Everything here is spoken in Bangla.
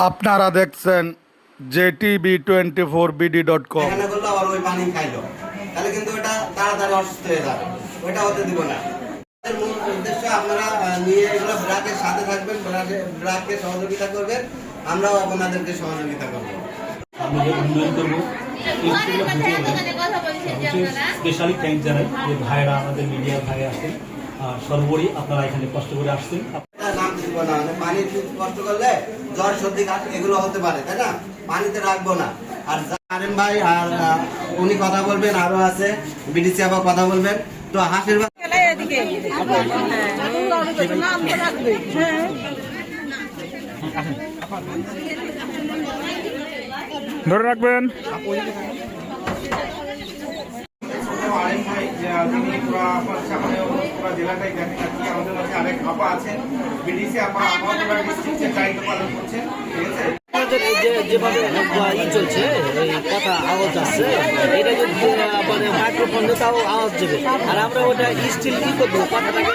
আপনারা দেখছেন JTV24BD.com। এখানে করলো আবার ওই পানি খাইলো, তাহলে কিন্তু ওটা তাড়াতাড়ি অসুস্থ হয়ে যাবে, ওইটা হতে দিব না। এর মূল উদ্দেশ্য আপনারা নিয়ে এগুলো ব্রাকের সাথে থাকবেন, ব্রাককে সহযোগিতা করবেন, আমরাও আপনাদেরকে সহযোগিতা করবো। আমরা যে উন্নয়ন করবো স্পেশালি থ্যাংক জানাই যে ভাইরা আমাদের মিডিয়া ভাই আসছেন, সর্বোপরি আপনারা এখানে কষ্ট করে আসছেন। নাম দিব না, পানি কষ্ট করলে জ্বর সর্দি কাশ এগুলো হতে পারে, তাই না? পানিতে রাখবো না। আর আরেম ভাই আর উনি কথা বলবেন, আরো আছে বিডিসি আবার কথা বলবেন। তো হাসির ধরে রাখবেন। আরেক ভাই যিনি পুরা জেলাটাই দেখেন আর কি। আমাদের মাঝে আরেক আপা আছেন, বিডিসি আপা, আমাদের ডিস্ট্রিক্টের দায়িত্ব পালন করছেন, ঠিক আছে? যেভাবে চলছে এই কথা আওয়াজ আসছে, এটা যদি মানে মাইক্রোফোনে তাও আওয়াজ দেবে, আর আমরা ওটা স্টিল কি করবো কথাটাকে